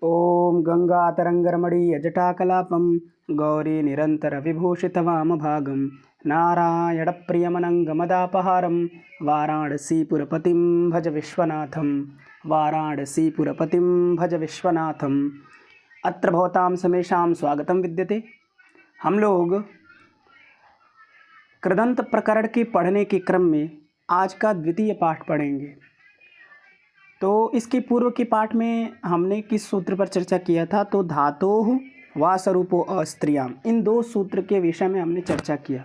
ओम गंगातरंगरमणीयजटाकलापं गौरी निरन्तरविभूषितवामभागं नारायणप्रियमनङ्गमदापहारं वाराणसीपुरपतिं भज विश्वनाथं वाराणसीपुरपतिं भज विश्वनाथं। अत्र भवतां समेषां स्वागतं विद्यते। हम लोग कृदंत प्रकरण के पढ़ने के क्रम में आज का द्वितीय पाठ पढ़ेंगे। तो इसके पूर्व के पाठ में हमने किस सूत्र पर चर्चा किया था? तो धातोः वा स्वरूपो अस्त्रियाम, इन दो सूत्र के विषय में हमने चर्चा किया।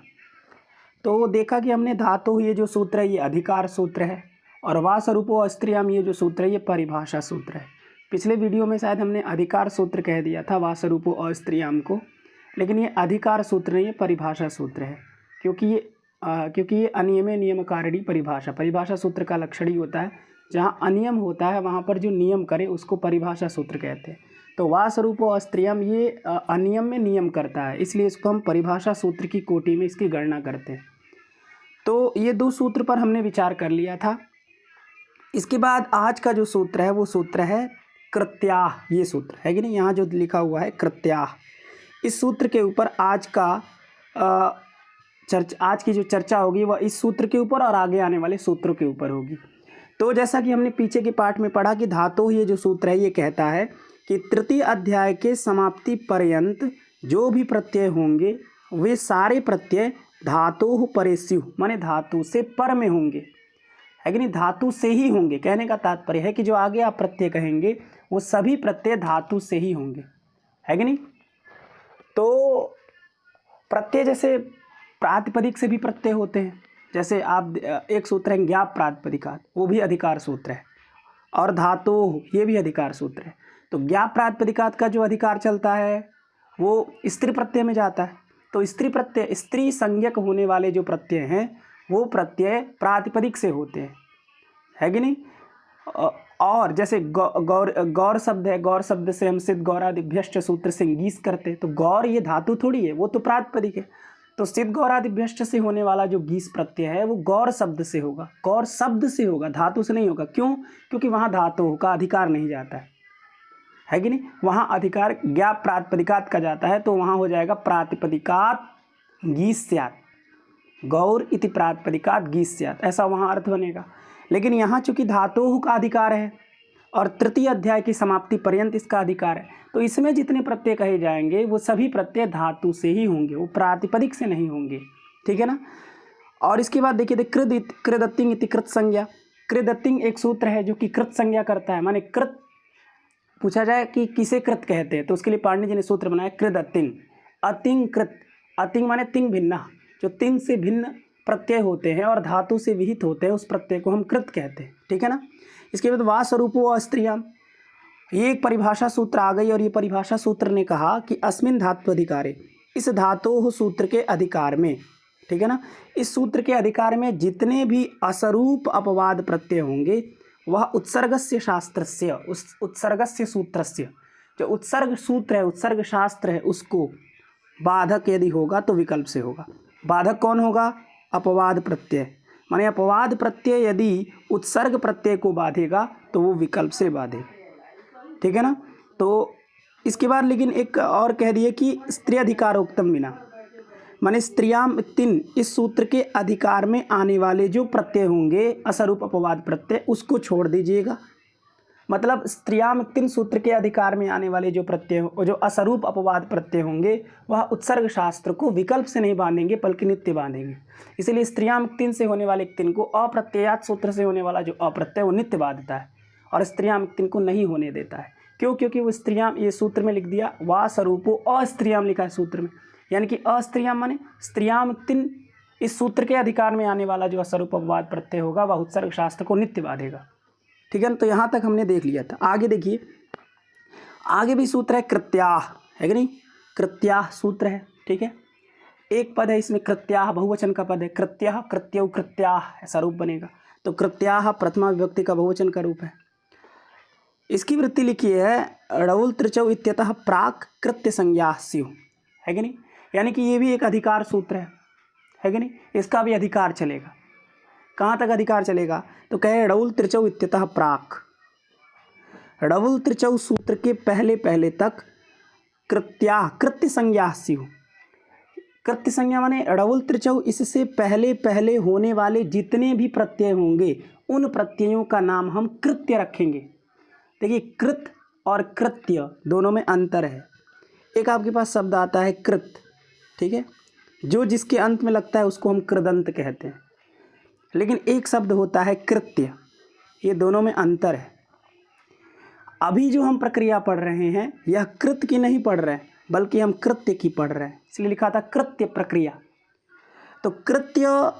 तो देखा कि हमने धातु ये जो सूत्र है ये अधिकार सूत्र है और वा स्वरूपो अस्त्रियाम ये जो सूत्र है ये परिभाषा सूत्र है। पिछले वीडियो में शायद हमने अधिकार सूत्र कह दिया था वा स्वरूपो अस्त्रियाम को, लेकिन ये अधिकार सूत्र नहीं, ये परिभाषा सूत्र है, क्योंकि ये अनियमे नियमकारिणी परिभाषा सूत्र का लक्षण ही होता है। जहाँ अनियम होता है वहाँ पर जो नियम करे उसको परिभाषा सूत्र कहते हैं। तो वा स्वरूपो अस्त्रियम ये अनियम में नियम करता है, इसलिए इसको हम परिभाषा सूत्र की कोटि में इसकी गणना करते हैं। तो ये दो सूत्र पर हमने विचार कर लिया था। इसके बाद आज का जो सूत्र है वो सूत्र है कृत्याह, ये सूत्र है कि नहीं, यहाँ जो लिखा हुआ है कृत्याह, इस सूत्र के ऊपर आज की जो चर्चा होगी वह इस सूत्र के ऊपर और आगे आने वाले सूत्रों के ऊपर होगी। तो जैसा कि हमने पीछे के पाठ में पढ़ा कि धातु ये जो सूत्र है ये कहता है कि तृतीय अध्याय के समाप्ति पर्यंत जो भी प्रत्यय होंगे वे सारे प्रत्यय धातोः परेस्युः, माने धातु से पर में होंगे, है कि नहीं, धातु से ही होंगे। कहने का तात्पर्य है कि जो आगे आप प्रत्यय कहेंगे वो सभी प्रत्यय धातु से ही होंगे, है कि नहीं। तो प्रत्यय जैसे प्रातिपदिक से भी प्रत्यय होते हैं, जैसे आप एक सूत्र है ज्ञाप प्रातिपदिकात्, वो भी अधिकार सूत्र है, और धातु ये भी अधिकार सूत्र है। तो ज्ञाप प्रातिपदिकात् का जो अधिकार चलता है वो स्त्री प्रत्यय में जाता है। तो स्त्री प्रत्यय, स्त्री संज्ञक होने वाले जो प्रत्यय हैं वो प्रत्यय प्रातिपदिक से होते हैं, है कि नहीं। और जैसे गौर शब्द है, गौर शब्द से हम सिद्ध गौरादिभ्यश्च सूत्र से गीस करते हैं। तो गौर ये धातु थोड़ी है, वो तो प्रातिपदिक है। तो सिद्ध गौरादिभ्यश्च से होने वाला जो गीस प्रत्यय है वो गौर शब्द से होगा, गौर शब्द से होगा, धातु से नहीं होगा। क्यों? क्योंकि वहाँ धातु का अधिकार नहीं जाता है कि नहीं। वहाँ अधिकार ज्ञाप प्रातिपदिकात् का जाता है, तो वहाँ हो जाएगा प्रातिपदिकात् गीस्यात्, गौर इति प्रातिपदिकात् गीस्यात्, ऐसा वहाँ अर्थ बनेगा। लेकिन यहाँ चूंकि धातु का अधिकार है और तृतीय अध्याय की समाप्ति पर्यंत इसका अधिकार है, तो इसमें जितने प्रत्यय कहे जाएंगे वो सभी प्रत्यय धातु से ही होंगे, वो प्रातिपदिक से नहीं होंगे, ठीक है ना। और इसके बाद देखिए कृदत्तिंग इति कृत संज्ञा, कृदत्तिंग एक सूत्र है जो कि कृत संज्ञा करता है। माने कृत पूछा जाए कि किसे कृत कहते हैं, तो उसके लिए पाणिनि जी ने सूत्र बनाया कृदत्तिंग। अतिंग कृत, अतिंग माने तिंग भिन्ना, जो तिंग से भिन्न प्रत्यय होते हैं और धातु से विहित होते हैं उस प्रत्यय को हम कृत कहते हैं, ठीक है ना। इसके बाद वा स्वरूपो अस्त्रियाम, ये एक परिभाषा सूत्र आ गई, और ये परिभाषा सूत्र ने कहा कि अस्मिन् धातु अधिकारे, इस धातु सूत्र के अधिकार में, ठीक है ना, इस सूत्र के अधिकार में जितने भी असरूप अपवाद प्रत्यय होंगे वह उत्सर्गस्य शास्त्रस्य, उस उत्सर्गस्य सूत्रस्य, जो उत्सर्ग सूत्र है, उत्सर्ग शास्त्र है, उसको बाधक यदि होगा तो विकल्प से होगा। बाधक कौन होगा? अपवाद प्रत्यय, माने अपवाद प्रत्यय यदि उत्सर्ग प्रत्यय को बाधेगा तो वो विकल्प से बाधे, ठीक है ना। तो इसके बाद लेकिन एक और कह दिए कि स्त्री अधिकारोक्तम विना, माने स्त्रियाम तिन, इस सूत्र के अधिकार में आने वाले जो प्रत्यय होंगे असरूप अपवाद प्रत्यय उसको छोड़ दीजिएगा। मतलब स्त्रियाम तिन सूत्र के अधिकार में आने वाले जो प्रत्यय जो असरूप अपवाद प्रत्यय होंगे वह उत्सर्ग शास्त्र को विकल्प से नहीं बांधेंगे बल्कि नित्य बांधेंगे। इसलिए स्त्रियाम तिन से होने वाले तिन को अप्रत्ययात सूत्र से होने वाला जो अप्रत्यय वो नित्य बांधता है और स्त्रियाम तिन को नहीं होने देता है। क्यों? क्योंकि वो स्त्रियाम ये सूत्र में लिख दिया, वा स्वरूपो अस्त्रियाम लिखा है सूत्र में, यानी कि अस्त्रियाम माने स्त्रियाम तिन, इस सूत्र के अधिकार में आने वाला जो असरूप अपवाद प्रत्यय होगा वह उत्सर्ग शास्त्र को नित्य बांधेगा, ठीक है ना। तो यहाँ तक हमने देख लिया था। आगे देखिए, आगे भी सूत्र है कृत्याह, है कि नहीं, कृत्याह सूत्र है, ठीक है। एक पद है इसमें कृत्याह, बहुवचन का पद है, कृत्यः कृत्यौ कृत्याह ऐसा रूप बनेगा। तो कृत्याह प्रथमा विभक्ति का बहुवचन का रूप है। इसकी वृत्ति लिखी है णौल त्रिचौ इत्यतः प्राक कृत्य संज्ञा स्युः, है कि नहीं, यानी कि ये भी एक अधिकार सूत्र है कि नहीं, इसका भी अधिकार चलेगा। कहाँ तक अधिकार चलेगा? तो कहे णौल त्रिचौ इत्यतः प्राक, डबुल त्रिचौ सूत्र के पहले पहले तक कृत्य संज्ञा स्युः। कृत्य संज्ञा माने डबुल त्रिचौ, इससे पहले पहले होने वाले जितने भी प्रत्यय होंगे उन प्रत्ययों का नाम हम कृत्य रखेंगे। देखिए कृत और कृत्य दोनों में अंतर है। एक आपके पास शब्द आता है कृत, ठीक है, जो जिसके अंत में लगता है उसको हम कृदंत कहते हैं, लेकिन एक शब्द होता है कृत्य, ये दोनों में अंतर है। अभी जो हम प्रक्रिया पढ़ रहे हैं यह कृत की नहीं पढ़ रहे हैं बल्कि हम कृत्य की पढ़ रहे हैं, इसलिए लिखा था कृत्य प्रक्रिया। तो कृत्य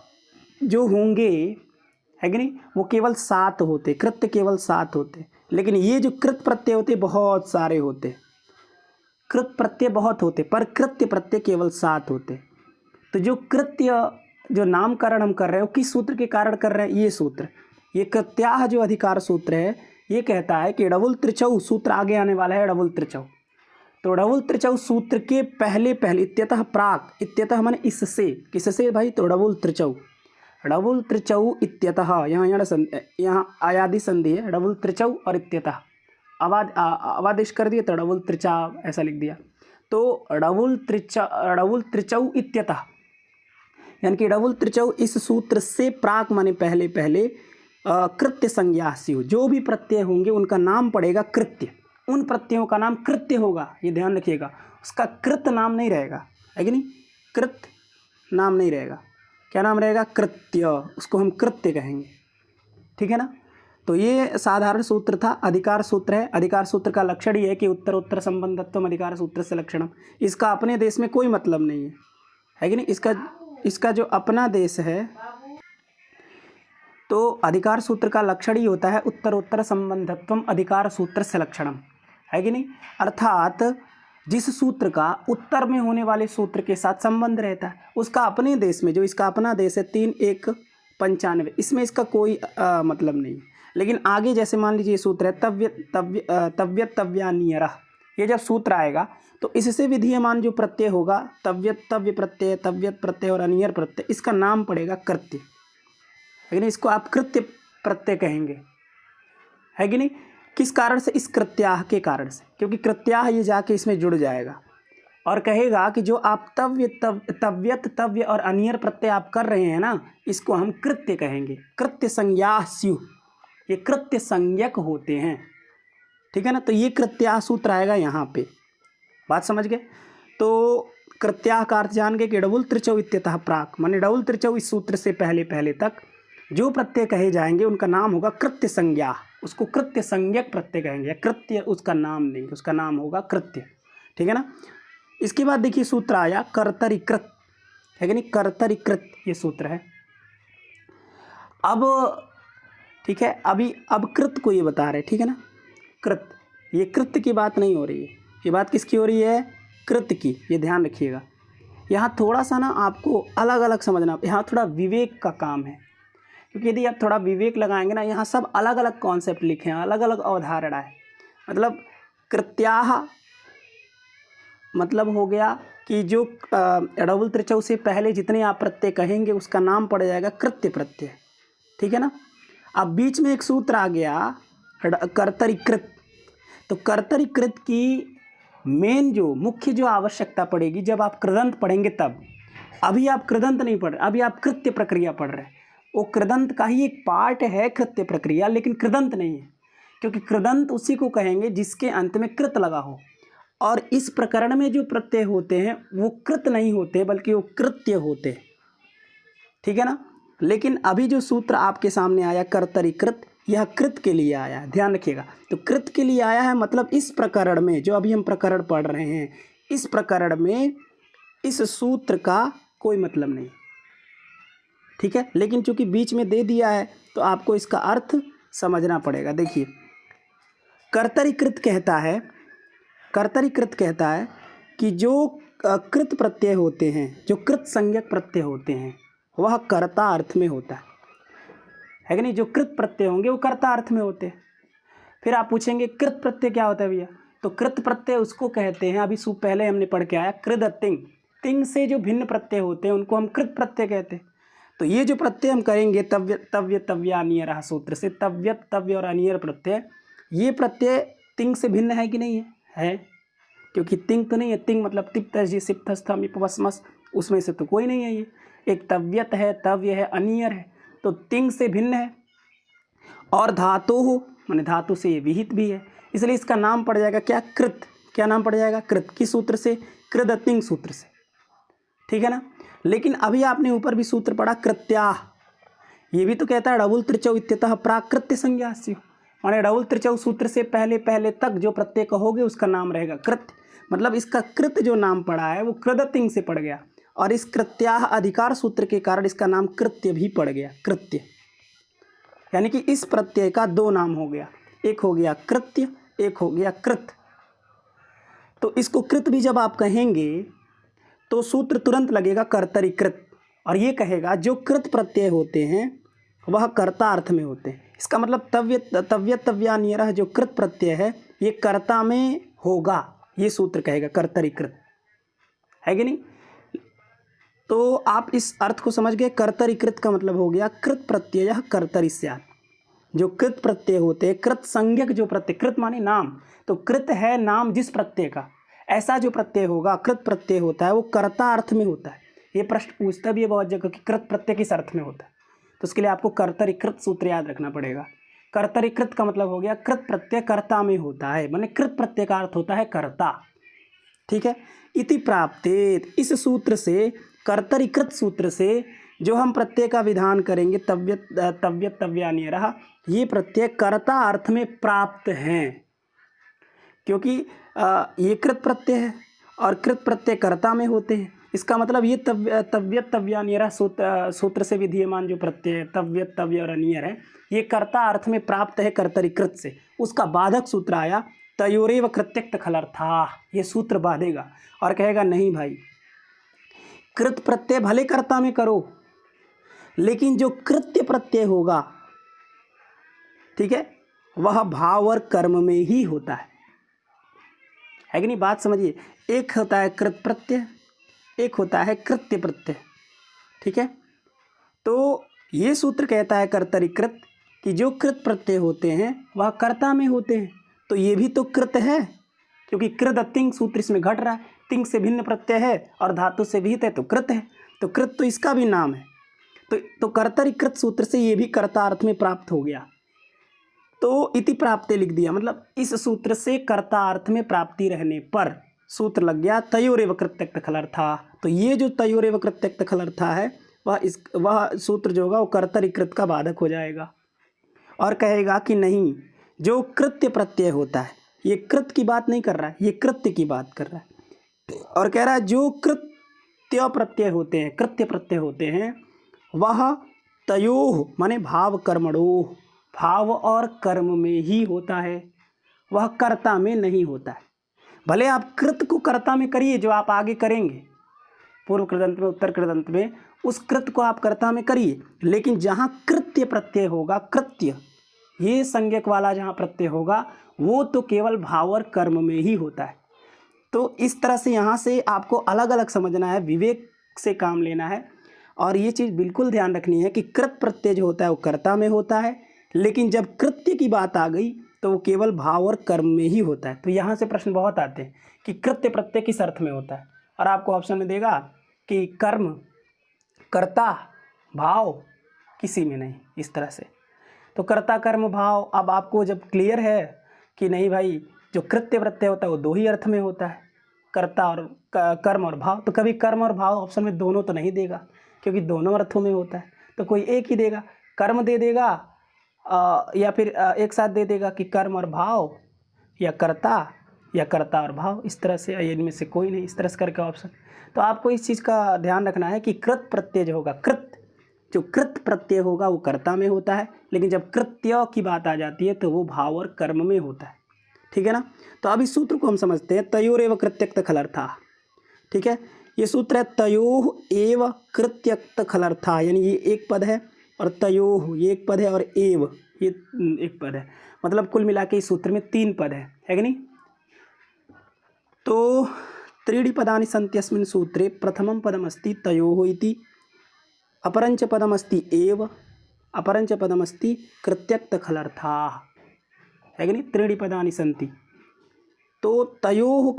जो होंगे है कि नहीं, वो केवल 7 होते, कृत्य केवल 7 होते, लेकिन ये जो कृत प्रत्यय होते बहुत सारे होते। कृत प्रत्यय बहुत होते पर कृत्य प्रत्यय केवल 7 होते। तो जो कृत्य जो नामकरण हम कर रहे हैं वो किस सूत्र के कारण कर रहे हैं, ये सूत्र, ये कृत्याह जो अधिकार सूत्र है ये कहता है कि डबुल त्रिचौ सूत्र आगे आने वाला है डबुल त्रिचौ। तो डबुल त्रिचौ सूत्र के पहले पहले इत्यतः प्राक, इत्यतः माने इससे, किससे भाई, तो डबुल त्रिचौ, डबुल त्रिचौ इत्यतः, यहाँ आयादी संधि है, डबुल त्रिचौ और इत्यतः अवादेश कर दिए तो डबुल त्रिचा ऐसा लिख दिया। तो डबुल त्रिचौ इत्यतः यानी कि डबुल त्रिचौ इस सूत्र से प्राक माने पहले पहले कृत्य संज्ञा स्युः, जो भी प्रत्यय होंगे उनका नाम पड़ेगा कृत्य, उन प्रत्ययों का नाम कृत्य होगा, ये ध्यान रखिएगा, उसका कृत नाम नहीं रहेगा, है कि नहीं, कृत नाम नहीं रहेगा, क्या नाम रहेगा, कृत्य, उसको हम कृत्य कहेंगे, ठीक है ना। तो ये साधारण सूत्र था, अधिकार सूत्र है। अधिकार सूत्र का लक्षण ये है कि उत्तर उत्तर संबंधत्वम अधिकार सूत्र से लक्षणम, इसका अपने देश में कोई मतलब नहीं है कि नहीं, इसका जो अपना देश है तो अधिकार सूत्र का लक्षण ही होता है उत्तर उत्तर संबंधत्वम अधिकार सूत्र से लक्षणम, है कि नहीं, अर्थात जिस सूत्र का उत्तर में होने वाले सूत्र के साथ संबंध रहता है उसका अपने देश में, जो इसका अपना देश है 3-1-95, इसमें इसका कोई मतलब नहीं है। लेकिन आगे जैसे मान लीजिए सूत्र है तव्यत तव्यानियरः, ये जब सूत्र आएगा तो इससे विधीयमान जो प्रत्यय होगा तव्य प्रत्यय, तव्यत प्रत्यय और अनियर प्रत्यय, इसका नाम पड़ेगा कृत्य, है कि नहीं, इसको आप कृत्य प्रत्यय कहेंगे, है कि नहीं। किस कारण से, इस कृत्याह के कारण से, क्योंकि कृत्याह ये जाके इसमें जुड़ जाएगा और कहेगा कि जो आप तव्यत तव्य और अनियर प्रत्यय आप कर रहे हैं ना, इसको हम कृत्य कहेंगे, कृत्य संज्ञा स्युः, ये कृत्य संज्ञक होते हैं, ठीक है ना। तो ये कृत्याह सूत्र आएगा यहाँ पे, बात समझ गए। तो कृत्याह का अर्थ जान गए कि डबुल त्रिचौ इत्यतः प्राक, माने डबुल त्रिचौ इस सूत्र से पहले पहले तक जो प्रत्यय कहे जाएंगे उनका नाम होगा कृत्य संज्ञा, उसको कृत्य संज्ञक प्रत्यय कहेंगे, कृत्य उसका नाम नहीं, उसका नाम होगा कृत्य, ठीक है ना। इसके बाद देखिए सूत्र आया कर्तरीकृत, है कि नहीं, कर्तरीकृत ये सूत्र है। अब ठीक है, अब कृत को ये बता रहे, ठीक है ना, कृत, ये कृत्य की बात नहीं हो रही है, ये बात किसकी हो रही है, कृत की, ये ध्यान रखिएगा। यहाँ थोड़ा सा ना आपको अलग अलग समझना, यहाँ थोड़ा विवेक का काम है, क्योंकि यदि आप थोड़ा विवेक लगाएंगे ना, यहाँ सब अलग अलग कॉन्सेप्ट लिखे हैं, अलग अलग अवधारणा है। मतलब कृत्याह मतलब हो गया कि जो डबुल त्रिचौ से पहले जितने आप प्रत्यय कहेंगे उसका नाम पड़ जाएगा कृत्य प्रत्यय, ठीक है ना। अब बीच में एक सूत्र आ गया कर्तरीकृत, तो कर्तरीकृत की मेन जो मुख्य जो आवश्यकता पड़ेगी जब आप कृदंत पढ़ेंगे तब, अभी आप कृदंत नहीं पढ़ रहे, अभी आप कृत्य प्रक्रिया पढ़ रहे हैं, वो कृदंत का ही एक पार्ट है कृत्य प्रक्रिया, लेकिन कृदंत नहीं है, क्योंकि कृदंत उसी को कहेंगे जिसके अंत में कृत लगा हो, और इस प्रकरण में जो प्रत्यय होते हैं वो कृत नहीं होते बल्कि वो कृत्य होते, ठीक है ना। लेकिन अभी जो सूत्र आपके सामने आया कर्तरीकृत, यह कृत के लिए आया है, ध्यान रखिएगा। तो कृत के लिए आया है मतलब इस प्रकरण में, जो अभी हम प्रकरण पढ़ रहे हैं, इस प्रकरण में इस सूत्र का कोई मतलब नहीं, ठीक है। लेकिन चूंकि बीच में दे दिया है तो आपको इसका अर्थ समझना पड़ेगा। देखिए कर्तरीकृत कहता है कि जो कृत प्रत्यय होते हैं, जो कृत संज्ञक प्रत्यय होते हैं, वह कर्ता अर्थ में होता है कि नहीं, जो कृत प्रत्यय होंगे वो कर्ता अर्थ में होते हैं। फिर आप पूछेंगे कृत प्रत्यय क्या होता है भैया, तो कृत प्रत्यय उसको कहते हैं, अभी पहले हमने पढ़ के आया कृद तिंग, तिंग से जो भिन्न प्रत्यय होते हैं उनको हम कृत प्रत्यय कहते हैं। तो ये जो प्रत्यय हम करेंगे तव्य तव्यानियर सूत्र से, तव्यत तव्य और अनियर प्रत्यय, ये प्रत्यय तिंग से भिन्न है कि नहीं है? है, क्योंकि तिंग तो नहीं है। तिंग मतलब तिप्त जी सिप्त स्थम उपवस्मस, उसमें से तो कोई नहीं है। ये एक तव्यत है, तव्य है, अनियर है, तो तिंग से भिन्न है। और धातु हो माने धातु से ये विहित भी है, इसलिए इसका नाम पड़ जाएगा क्या? कृत। क्या नाम पड़ जाएगा? कृत। किस सूत्र से? कृदतिंग सूत्र से, ठीक है ना। लेकिन अभी आपने ऊपर भी सूत्र पढ़ा कृत्याह, ये भी तो कहता है डबुल त्रिचौ इत्यतः प्राकृत्य संज्ञास्य, माने डबुल त्रिचौ सूत्र से पहले पहले तक जो प्रत्यय कहोगे उसका नाम रहेगा कृत्य। मतलब इसका कृत जो नाम पड़ा है वो कृदतिंग से पड़ गया, और इस कृत्याह अधिकार सूत्र के कारण इसका नाम कृत्य भी पड़ गया, कृत्य। यानी कि इस प्रत्यय का दो नाम हो गया, एक हो गया कृत्य, एक हो गया कृत। तो इसको कृत भी जब आप कहेंगे तो सूत्र तुरंत लगेगा कर्तरी कृत, और ये कहेगा जो कृत प्रत्यय होते हैं वह कर्ता अर्थ में होते हैं। इसका मतलब तव्यान्यरः जो कृत प्रत्यय है ये कर्ता में होगा, ये सूत्र कहेगा कर्तरी कृत, है कि नहीं। तो आप इस अर्थ को समझ गए। कर्तरी कृत का मतलब हो गया कृत प्रत्यय कर्तरी स्यात्। जो कृत प्रत्यय होते हैं, कृत संज्ञक जो प्रत्यय, कृत माने नाम, तो कृत है नाम जिस प्रत्यय का, ऐसा जो प्रत्यय होगा कृत प्रत्यय होता है वो कर्ता अर्थ में होता है। ये प्रश्न पूछता भी है बहुत जगह कि कृत प्रत्यय किस अर्थ में होता है, तो उसके लिए आपको कर्तरीकृत सूत्र याद रखना पड़ेगा। कर्तरीकृत का मतलब हो गया कृत प्रत्यय कर्ता में होता है, माने कृत प्रत्यय का अर्थ होता है कर्ता, ठीक है। इति प्राप्तेत, इस सूत्र से, कर्तरीकृत सूत्र से जो हम प्रत्यय का विधान करेंगे तव्यत तव्यान्यरः, ये प्रत्यय कर्ता अर्थ में प्राप्त हैं, क्योंकि ये कृत प्रत्यय है और कृत प्रत्यय कर्ता में होते हैं। इसका मतलब ये तव्यत तव्यान्यरः सूत्र से विधीयमान जो प्रत्यय तव्यत तव्य और अनियर है ये कर्ता अर्थ में प्राप्त है कर्तरीकृत से। उसका बाधक सूत्र आया तयोरेव कृत्यक्त खलर्था, ये सूत्र बाधेगा और कहेगा नहीं भाई, कृत प्रत्यय भले कर्ता में करो लेकिन जो कृत्य प्रत्यय होगा, ठीक है, वह भाव और कर्म में ही होता है कि नहीं। बात समझिए, एक होता है कृत प्रत्यय, एक होता है कृत्य प्रत्यय, ठीक है। तो ये सूत्र कहता है कर्तरीकृत कि जो कृत प्रत्यय होते हैं वह कर्ता में होते हैं, तो ये भी तो कृत है, क्योंकि कृत तिंग सूत्र इसमें घट रहा है, तिंग से भिन्न प्रत्यय है और धातु से विहित है तो कृत है, तो कृत तो इसका भी नाम है। तो कर्तरीकृत सूत्र से ये भी कर्ता अर्थ में प्राप्त हो गया। तो इति प्राप्ते लिख दिया, मतलब इस सूत्र से कर्ता अर्थ में प्राप्ति रहने पर सूत्र लग गया तयोरेव कृत्यक्त खलर्था। तो ये जो तयोरेव कृत्यक्त खलर्था है वह सूत्र जो होगा वो कर्तरीकृत का बाधक हो जाएगा और कहेगा कि नहीं, जो कृत्य प्रत्यय होता है, ये कृत की बात नहीं कर रहा है, ये कृत्य की बात कर रहा है, और कह रहा है जो कृत्य प्रत्यय होते हैं, कृत्य प्रत्यय होते हैं, वह तयोः माने भाव कर्मणोः, भाव और कर्म में ही होता है, वह कर्ता में नहीं होता है। भले आप कृत को कर्ता में करिए, जो आप आगे करेंगे पूर्व कृदंत में उत्तर कृदंत में, उस कृत को आप कर्ता में करिए, लेकिन जहाँ कृत्य प्रत्यय होगा, कृत्य ये संज्ञक वाला जहाँ प्रत्यय होगा वो तो केवल भाव और कर्म में ही होता है। तो इस तरह से यहाँ से आपको अलग अलग समझना है, विवेक से काम लेना है, और ये चीज़ बिल्कुल ध्यान रखनी है कि कृत प्रत्यय जो होता है वो कर्ता में होता है, लेकिन जब कृत्य की बात आ गई तो वो केवल भाव और कर्म में ही होता है। तो यहाँ से प्रश्न बहुत आते हैं कि कृत्य प्रत्यय किस अर्थ में होता है, और आपको ऑप्शन में देगा कि कर्म, कर्ता, भाव किसी में नहीं, इस तरह से। तो कर्ता कर्म भाव, अब आपको जब क्लियर है कि नहीं भाई जो कृत्य प्रत्यय होता है वो दो ही अर्थ में होता है, कर्ता और कर्म और भाव, तो कभी कर्म और भाव ऑप्शन में दोनों तो नहीं देगा, क्योंकि दोनों अर्थों में होता है, तो कोई एक ही देगा, कर्म दे देगा या फिर एक साथ दे देगा कि कर्म और भाव या कर्ता और भाव, इस तरह से, इनमें से कोई नहीं, इस तरह से करके ऑप्शन। तो आपको इस चीज़ का ध्यान रखना है कि कृत प्रत्यय जो होगा, जो कृत प्रत्यय होगा वो कर्ता में होता है, लेकिन जब कृत्य की बात आ जाती है तो वो भाव और कर्म में होता है, ठीक है ना। तो अब इस सूत्र को हम समझते हैं, तयोरेव कृत्यक्त खलर्था, ठीक है। ये सूत्र है तयोः एव कृत्यक्त खलर्था, यानी ये एक पद है, और तयोः ये एक पद है, और एव ये एक पद है, मतलब कुल मिला के इस सूत्र में 3 पद है कि नहीं। तो त्रीणि पदानि सन्ति अस्मिन् सूत्रे, प्रथमं पदमस्ति तयोः इति, अपरंच पदमस्ति एव, अपरंच पदमस्ति कृत्यक्त खलर्थाः, है कि नहीं, त्रीणि पदानि सन्ति। तो तयोः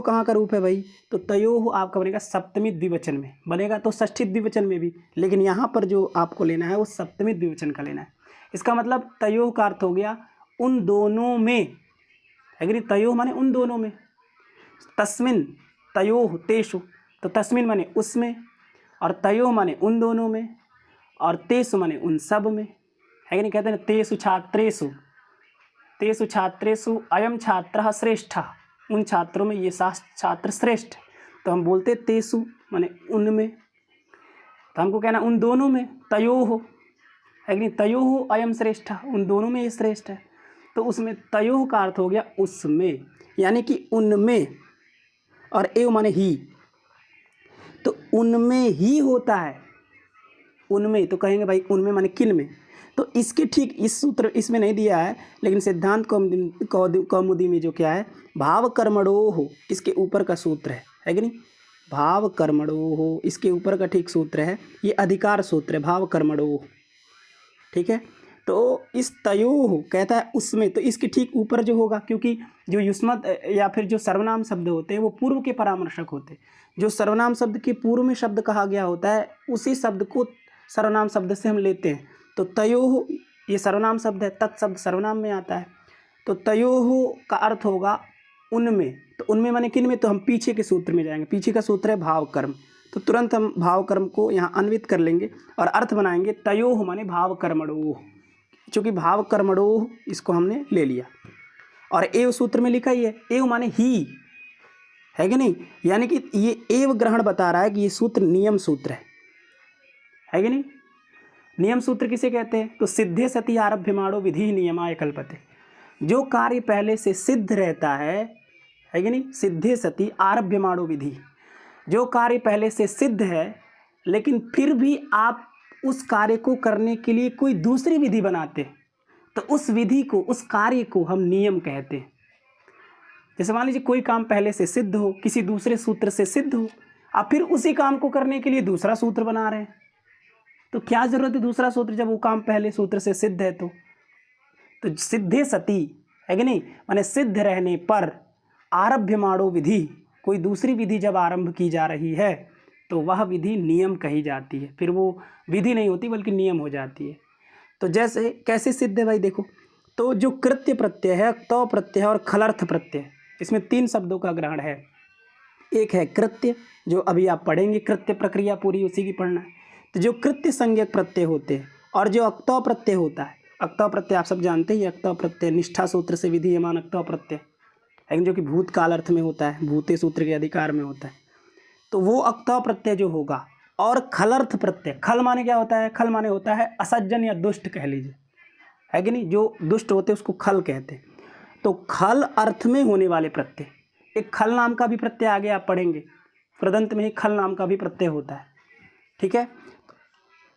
कहाँ का रूप है भाई, तो तयोः आपका बनेगा सप्तमी द्विवचन में, बनेगा तो षष्ठी द्विवचन में भी, लेकिन यहाँ पर जो आपको लेना है वो सप्तमी द्विवचन का लेना है। इसका मतलब तयोः का अर्थ हो गया उन दोनों में, है कि नहीं, तयोः माने उन दोनों में, तस्मिन तयोः तेषु, तो तस्मिन माने उसमें, और तयोः माने उन दोनों में, और तेषु माने उन सब में, है कि नहीं, कहते हैं तेषु छात्रेषु अयम छात्रः श्रेष्ठः, उन छात्रों में ये छात्र श्रेष्ठ। तो हम बोलते तेषु माने उनमें, तो हमको कहना उन दोनों में, तयोः, है कि नहीं, तयोः अयम श्रेष्ठः, उन दोनों में ये श्रेष्ठ है। तो उसमें तयोः का अर्थ हो गया उसमें, यानी कि उनमें, और एव माने ही, तो उनमें ही होता है, उनमें, तो कहेंगे भाई उनमें माने किन में, तो इसके ठीक इस सूत्र इसमें नहीं दिया है, लेकिन सिद्धांत कौमुदी में जो क्या है, भाव कर्मणोः, इसके ऊपर का सूत्र है कि नहीं, भाव कर्मणोः इसके ऊपर का ठीक सूत्र है, ये अधिकार सूत्र है, भाव कर्मणोः, ठीक है। तो इस तयोः कहता है उसमें, तो इसके ठीक ऊपर जो होगा, क्योंकि जो युष्मत या फिर जो सर्वनाम शब्द होते हैं वो पूर्व के परामर्शक होते हैं। जो सर्वनाम शब्द के पूर्व में शब्द कहा गया होता है उसी शब्द को सर्वनाम शब्द से हम लेते हैं। तो तयोः ये सर्वनाम शब्द है, तत्शब्द सर्वनाम में आता है, तो तयोः का अर्थ होगा उनमें, तो उनमें माने किन में, तो हम पीछे के सूत्र में जाएंगे, पीछे का सूत्र है भाव कर्म, तो तुरंत हम भाव कर्म को यहाँ अन्वित कर लेंगे और अर्थ बनाएंगे तयोः माने भाव कर्मणोः, चूँकि भाव कर्मणोः इसको हमने ले लिया, और एव सूत्र में लिखा ही है, एव माने ही, है कि नहीं, यानी कि ये एव ग्रहण बता रहा है कि ये सूत्र नियम सूत्र है कि नहीं। नियम सूत्र किसे कहते हैं, तो सिद्धे सति आरभ्यमाणो विधि नियमाय कल्पते, जो कार्य पहले से सिद्ध रहता है कि नहीं, सिद्धे सति आरभ्यमाणो विधि, जो कार्य पहले से सिद्ध है लेकिन फिर भी आप उस कार्य को करने के लिए कोई दूसरी विधि बनाते, तो उस विधि को, उस कार्य को हम नियम कहते हैं। जैसे मान लीजिए कोई काम पहले से सिद्ध हो, किसी दूसरे सूत्र से सिद्ध हो, आप फिर उसी काम को करने के लिए दूसरा सूत्र बना रहे हैं, तो क्या जरूरत है दूसरा सूत्र जब वो काम पहले सूत्र से सिद्ध है। तो सिद्धे सती, है कि नहीं, माने सिद्ध रहने पर आरभ्यमाणो विधि, कोई दूसरी विधि जब आरंभ की जा रही है तो वह विधि नियम कही जाती है, फिर वो विधि नहीं होती बल्कि नियम हो जाती है। तो जैसे कैसे सिद्ध है भाई, देखो, तो जो कृत्य प्रत्यय है, तो प्रत्यय और खलर्थ प्रत्यय, इसमें तीन शब्दों का ग्रहण है। एक है कृत्य, जो अभी आप पढ़ेंगे, कृत्य प्रक्रिया पूरी उसी की पढ़ना है। तो जो कृत्य संज्ञक प्रत्यय होते हैं, और जो अक्तौ प्रत्यय होता है, अक्तौ प्रत्यय आप सब जानते ही, अक्तौ प्रत्यय निष्ठा सूत्र से विधीयमान अक्तौ प्रत्यय है, जो कि भूतकाल अर्थ में होता है, भूते सूत्र के अधिकार में होता है, तो वो अक्तौ प्रत्यय जो होगा। और खलर्थ प्रत्यय, खल माने क्या होता है, खल माने होता है असज्जन या दुष्ट कह लीजिए, है कि नहीं, जो दुष्ट होते हैं उसको खल कहते हैं। तो खल अर्थ में होने वाले प्रत्यय, एक खल नाम का भी प्रत्यय आगे आप पढ़ेंगे, प्रदंत में ही खल नाम का भी प्रत्यय होता है, ठीक है।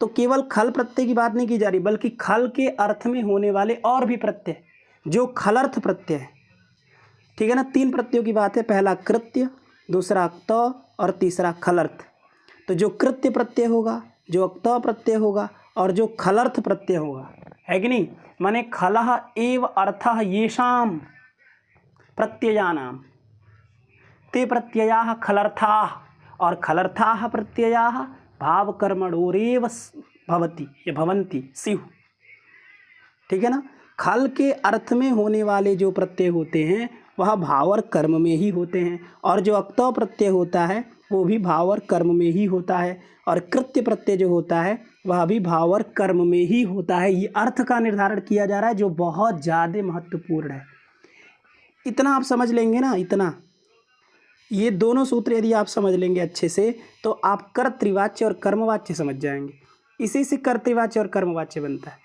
तो केवल खल प्रत्यय की बात नहीं की जा रही, बल्कि खल के अर्थ में होने वाले और भी प्रत्यय जो खलर्थ प्रत्यय है, ठीक है ना। तीन प्रत्ययों की बात है, पहला कृत्य, दूसरा अक्तौ और तीसरा खलर्थ। तो जो कृत्य प्रत्यय होगा, जो अक्तौ प्रत्यय होगा और जो खलर्थ प्रत्यय होगा, है कि नहीं, माने खलः एव अर्थः येषाम प्रत्ययानाम, ते प्रत्ययाः खलर्थाः, और खलर्थाः प्रत्ययाः भाव कर्मणोरेव भवति या भवन्ति स्युः, ठीक है ना। खल के अर्थ में होने वाले जो प्रत्यय होते हैं वह भाव और कर्म में ही होते हैं, और जो अक्तौ प्रत्यय होता है वो भी भाव और कर्म में ही होता है, और कृत्य प्रत्यय जो होता है वह भी भाव और कर्म में ही होता है। ये अर्थ का निर्धारण किया जा रहा है जो बहुत ज़्यादा महत्वपूर्ण है। इतना आप समझ लेंगे ना, इतना, ये दोनों सूत्र यदि आप समझ लेंगे अच्छे से तो आप कर्तृवाच्य और कर्मवाच्य समझ जाएंगे। इसी से कर्तृवाच्य और कर्मवाच्य बनता है,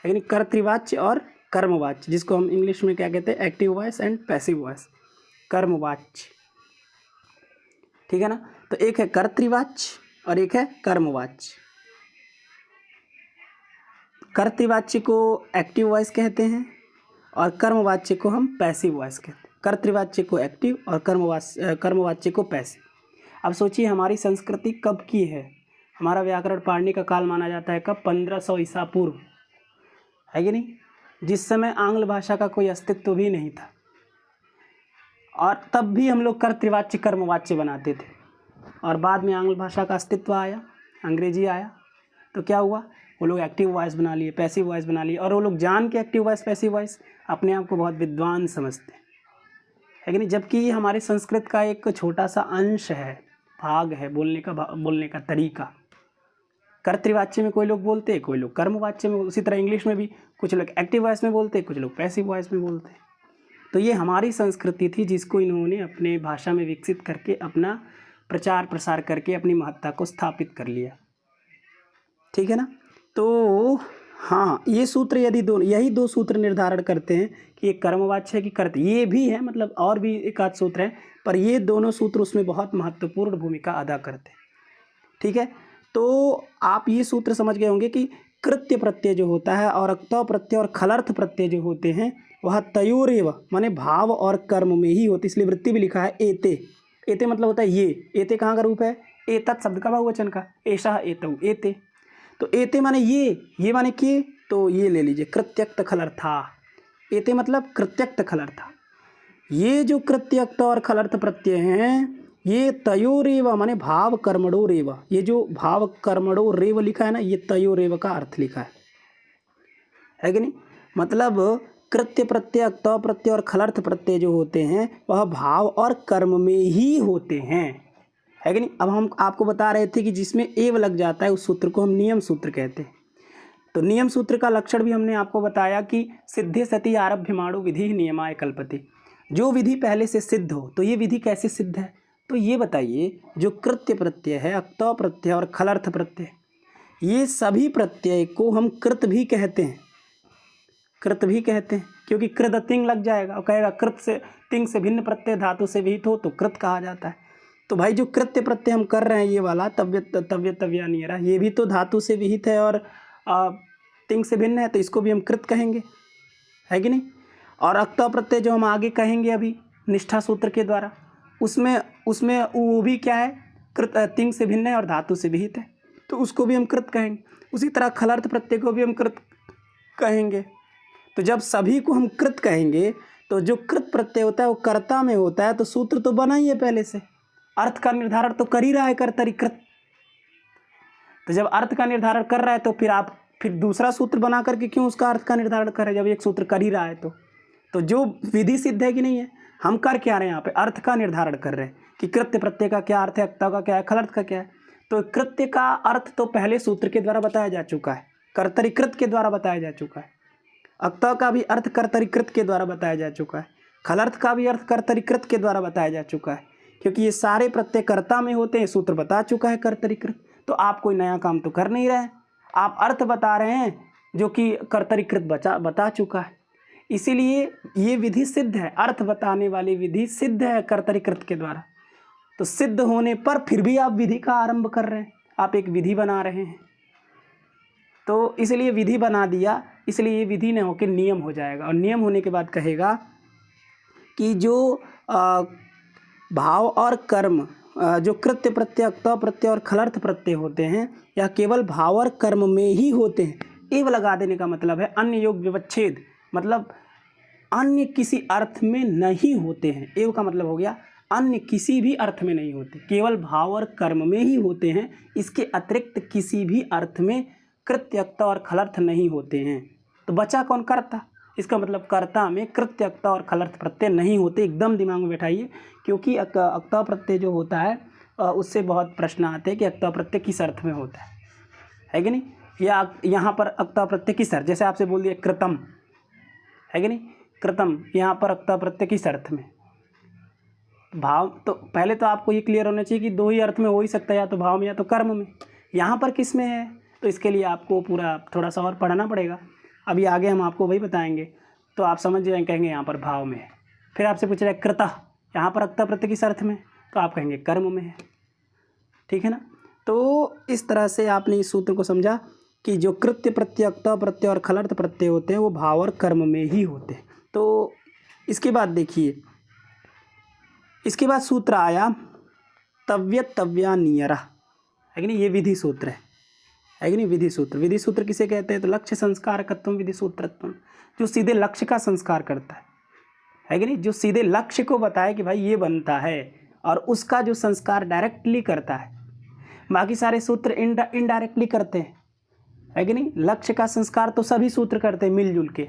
यानी कर्तृवाच्य और कर्मवाच्य, जिसको हम इंग्लिश में क्या कहते हैं, active voice and passive voice, कर्मवाच्य, ठीक है ना। तो एक है कर्तृवाच्य और एक है कर्मवाच्य। कर्तृवाच्य को एक्टिव वॉइस कहते हैं और कर्मवाच्य को हम पैसिव वॉइस कहते हैं। कर्तृवाच्य को एक्टिव और कर्मवाच्य को पैसिव। अब सोचिए हमारी संस्कृति कब की है, हमारा व्याकरण पढ़ने का काल माना जाता है कब, 1500 ईसा पूर्व, है कि नहीं। जिस समय आंग्ल भाषा का कोई अस्तित्व भी नहीं था, और तब भी हम लोग कर्तृवाच्य कर्मवाच्य बनाते थे। और बाद में आंग्ल भाषा का अस्तित्व आया, अंग्रेजी आया, तो क्या हुआ, वो लोग एक्टिव वॉइस बना लिए, पैसिव वॉइस बना लिए, और वो लोग जान के एक्टिव वॉइस पैसिव वॉइस अपने आप को बहुत विद्वान समझते हैं, है कि नहीं। जबकि ये हमारे संस्कृत का एक छोटा सा अंश है, भाग है, बोलने का तरीका। कर्तृवाच्य में कोई लोग बोलते हैं, कोई लोग कर्मवाच्य में, उसी तरह इंग्लिश में भी कुछ लोग एक्टिव वॉइस में बोलते हैं, कुछ लोग पैसिव वॉइस में बोलते हैं। तो ये हमारी संस्कृति थी जिसको इन्होंने अपने भाषा में विकसित करके अपना प्रचार प्रसार करके अपनी महत्ता को स्थापित कर लिया, ठीक है ना। तो हाँ, ये सूत्र यही दो सूत्र निर्धारण करते हैं कि ये कर्मवाच्य है कि कर्त, ये भी है, मतलब और भी एक आध सूत्र है, पर ये दोनों सूत्र उसमें बहुत महत्वपूर्ण भूमिका अदा करते हैं, ठीक है। तो आप ये सूत्र समझ गए होंगे कि कृत्य प्रत्यय जो होता है और अक्तौ प्रत्यय और खलर्थ प्रत्यय जो होते हैं वह तयोरेव माने भाव और कर्म में ही होती, इसलिए वृत्ति भी लिखा है एते। एते मतलब होता है ये, एते कहाँ का रूप है, एतत् शब्द का बहुवचन का, एषः एतौ एते। तो एते माने ये माने के, तो ये ले लीजिए कृत्यक्त खलर्था, एते मतलब कृत्यक्त खलर्था। ये जो कृत्यक्त और खलर्थ प्रत्यय हैं ये तयोरेव माने भाव कर्मणो रेव, ये जो भाव कर्मणो रेव लिखा है ना, ये तयोरेव का अर्थ लिखा है कि नहीं। मतलब कृत्य प्रत्यय अक्त प्रत्यय और खलर्थ प्रत्यय जो होते हैं वह भाव और कर्म में ही होते हैं, है कि नहीं। अब हम आपको बता रहे थे कि जिसमें एव लग जाता है उस सूत्र को हम नियम सूत्र कहते हैं। तो नियम सूत्र का लक्षण भी हमने आपको बताया कि सिद्धे सति आरभ्यमाणो विधि नियमाय कल्पते, जो विधि पहले से सिद्ध हो। तो ये विधि कैसे सिद्ध है, तो ये बताइए, जो कृत्य प्रत्यय है, अक्तौ प्रत्यय और खलर्थ प्रत्यय, ये सभी प्रत्यय को हम कृत भी कहते हैं, कृत भी कहते हैं, क्योंकि कृत तिंग लग जाएगा और कहेगा कृत से तिंग से भिन्न प्रत्यय धातु से विहित हो तो कृत कहा जाता है। तो भाई जो कृत्य प्रत्यय हम कर रहे हैं ये वाला तव्यनियरा, ये भी तो धातु से विहित है और तिंग से भिन्न है, तो इसको भी हम कृत कहेंगे, है कि नहीं। और अक्तौ प्रत्यय जो हम आगे कहेंगे अभी निष्ठा सूत्र के द्वारा, उसमें वो भी क्या है, कृत तिंग से भिन्न है और धातु से विहित है, तो उसको भी हम कृत कहेंगे। उसी तरह खलर्थ प्रत्यय को भी हम कृत कहेंगे। तो जब सभी को हम कृत कहेंगे तो जो कृत प्रत्यय होता है वो कर्ता में होता है, तो सूत्र तो बना ही है पहले से, अर्थ का निर्धारण तो कर ही रहा है कर्तरी कृत। तो जब अर्थ का निर्धारण कर रहा है तो फिर दूसरा सूत्र बना करके क्यों उसका अर्थ का निर्धारण कर रहे हैं, जब एक सूत्र कर ही रहा है। तो जो विधि सिद्ध है कि नहीं है, हम कर क्या रहे हैं यहाँ पे, अर्थ का निर्धारण कर रहे हैं कि कृत्य प्रत्यय का क्या अर्थ है, अक्ता का क्या है, खलर्थ का क्या है। तो कृत्य का अर्थ तो पहले सूत्र के द्वारा बताया जा चुका है, कर्तरीकृत के द्वारा बताया जा चुका है। अक्ता का भी अर्थ कर्तरीकृत के द्वारा बताया जा चुका है, खलर्थ का भी अर्थ कर्तरीकृत के द्वारा बताया जा चुका है, क्योंकि ये सारे प्रत्यय कर्ता में होते हैं, सूत्र बता चुका है कर्तरीकृत। तो आप कोई नया काम तो कर नहीं रहे हैं, आप अर्थ बता रहे हैं जो कि कर्तरीकृत बता चुका है। इसीलिए ये विधि सिद्ध है, अर्थ बताने वाली विधि सिद्ध है कर्तरीकृत के द्वारा। तो सिद्ध होने पर फिर भी आप विधि का आरंभ कर रहे हैं, आप एक विधि बना रहे हैं। तो इसलिए विधि बना दिया, इसलिए ये विधि न होकर नियम हो जाएगा, और नियम होने के बाद कहेगा कि जो भाव और कर्म, जो कृत्य प्रत्यय अक्तौ प्रत्यय और खलर्थ प्रत्यय होते हैं यह केवल भाव और कर्म में ही होते हैं। एव लगा देने का मतलब है अन्य योग विवच्छेद, मतलब अन्य किसी अर्थ में नहीं होते हैं। एव का मतलब हो गया अन्य किसी भी अर्थ में नहीं होते, केवल भाव और कर्म में ही होते हैं, इसके अतिरिक्त किसी भी अर्थ में कृत्य अक्ता और खलर्थ नहीं होते हैं। तो बचा कौन, कर्ता। इसका मतलब कर्ता में कृत्य अक्ता और खलर्थ प्रत्यय नहीं होते, एकदम दिमाग में बैठाइए, क्योंकि अक्ता प्रत्यय जो होता है उससे बहुत प्रश्न आते हैं कि अक्ता प्रत्यय किस अर्थ में होता है कि नहीं, या यहाँ पर अक्ता प्रत्यय किस अर्थ, जैसे आपसे बोल दिया कृतम, है कि नहीं, कृतम, यहाँ पर अक्ता प्रत्यय किस अर्थ में, भाव। तो पहले तो आपको ये क्लियर होना चाहिए कि दो ही अर्थ में हो ही सकता है, या तो भाव में या तो कर्म में। यहाँ पर किस में है, तो इसके लिए आपको पूरा थोड़ा सा और पढ़ना पड़ेगा, अभी आगे हम आपको वही बताएंगे। तो आप समझ जाएंगे, कहेंगे यहाँ पर भाव में है, फिर आपसे पूछ रहा है कृता, यहाँ पर अक्ता प्रत्यय किस अर्थ में, तो आप कहेंगे कर्म में है, ठीक है ना। तो इस तरह से आपने इस सूत्र को समझा कि जो कृत्य प्रत्यय अक्ता प्रत्यय और खलर्थ प्रत्यय होते हैं वो भाव और कर्म में ही होते हैं। तो इसके बाद देखिए, इसके बाद सूत्र आया तव्यनियरा, है कि नहीं, ये विधि सूत्र है कि नहीं, विधि सूत्र। विधि सूत्र किसे कहते हैं, तो लक्ष्य संस्कारकत्वम विधि सूत्रत्वम, जो सीधे लक्ष्य का संस्कार करता है कि नहीं, जो सीधे लक्ष्य को बताए कि भाई ये बनता है, और उसका जो संस्कार डायरेक्टली करता है। बाकी सारे सूत्र इनडायरेक्टली करते हैं, है कि नहीं। लक्ष्य का संस्कार तो सभी सूत्र करते हैं मिलजुल के,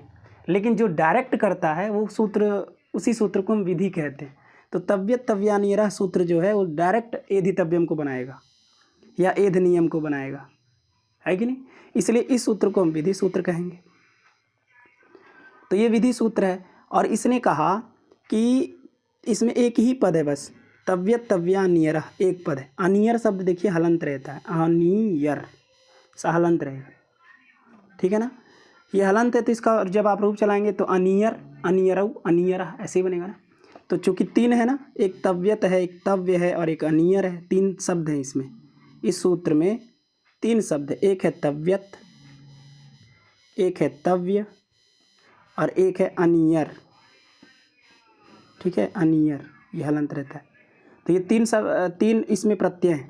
लेकिन जो डायरेक्ट करता है वो सूत्र, उसी सूत्र को हम विधि कहते हैं। तो तव्यत तव्यानियरः सूत्र जो है वो डायरेक्ट एधितव्यम को बनाएगा या एध नियम को बनाएगा, है कि नहीं। इसलिए इस सूत्र को हम विधि सूत्र कहेंगे। तो ये विधि सूत्र है, और इसने कहा कि इसमें एक ही पद है बस, तव्यत तव्यानियरः एक पद है। अनियर शब्द देखिए हलंत रहता है, अनियर सा हलंत रहेगा, ठीक है ना। ये हलंत है तो इसका जब आप रूप चलाएंगे तो अनियर, अनियरऊ, अनियरः ऐसे ही बनेगा ना। तो चूँकि तीन है ना, एक तव्यत है, एक तव्य है और एक अनियर है, तीन शब्द हैं इसमें। इस सूत्र में तीन शब्द है, एक है तव्यत, एक है तव्य और एक है अनियर, ठीक है, अनियर, ये हलंत रहता है। तो ये तीन इसमें प्रत्यय हैं,